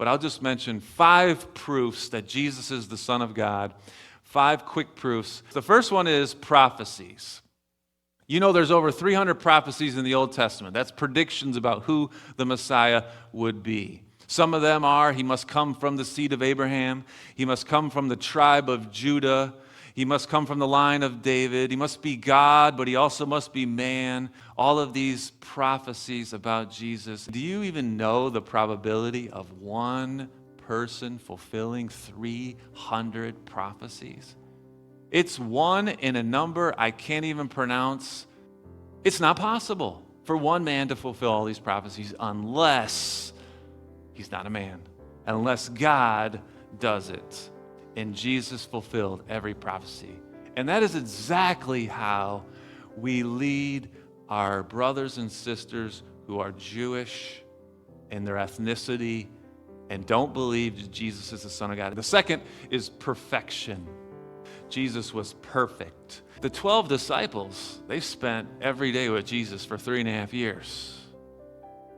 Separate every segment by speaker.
Speaker 1: but I'll just mention 5 proofs that Jesus is the Son of God. 5 quick proofs. The first one is prophecies. You know, there's over 300 prophecies in the Old Testament. That's predictions about who the Messiah would be. Some of them are, he must come from the seed of Abraham. He must come from the tribe of Judah. He must come from the line of David. He must be God, but he also must be man. All of these prophecies about Jesus. Do you even know the probability of one person fulfilling 300 prophecies? It's one in a number I can't even pronounce. It's not possible for one man to fulfill all these prophecies unless he's not a man, unless God does it. And Jesus fulfilled every prophecy. And that is exactly how we lead our brothers and sisters who are Jewish in their ethnicity and don't believe that Jesus is the Son of God. The second is perfection. Jesus was perfect. The 12 disciples, they spent every day with Jesus for 3.5 years.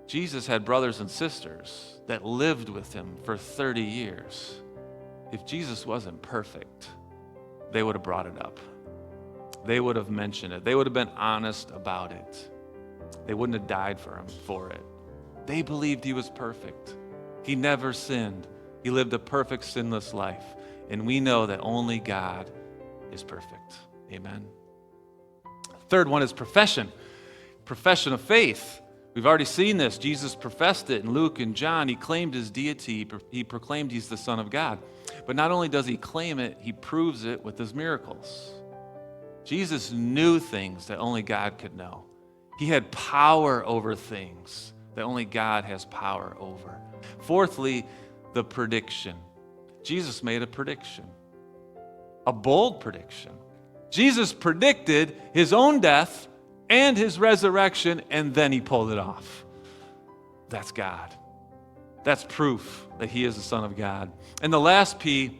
Speaker 1: Jesus had brothers and sisters that lived with him for 30 years. If Jesus wasn't perfect, they would have brought it up. They would have mentioned it. They would have been honest about it. They wouldn't have died for him for it. They believed he was perfect. He never sinned. He lived a perfect, sinless life. And we know that only God is perfect. Amen. Third one is profession. Profession of faith. We've already seen this. Jesus professed it in Luke and John. He claimed his deity. He proclaimed he's the Son of God. But not only does he claim it, he proves it with his miracles. Jesus knew things that only God could know. He had power over things that only God has power over. Fourthly, the prediction. Jesus made a prediction, a bold prediction. Jesus predicted his own death and his resurrection, and then he pulled it off. That's God. That's proof that he is the Son of God. And the last P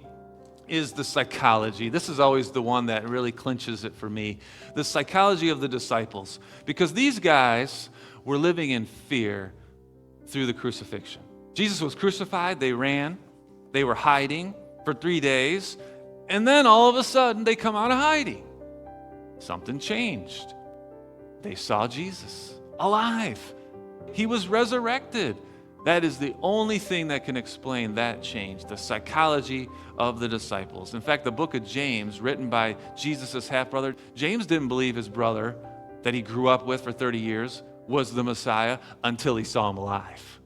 Speaker 1: is the psychology. This is always the one that really clinches it for me. The psychology of the disciples. Because these guys were living in fear through the crucifixion. Jesus was crucified, they ran, they were hiding for 3 days, and then all of a sudden they come out of hiding. Something changed. They saw Jesus alive. He was resurrected. That is the only thing that can explain that change, the psychology of the disciples. In fact, the book of James, written by Jesus' half-brother, James didn't believe his brother that he grew up with for 30 years was the Messiah until he saw him alive.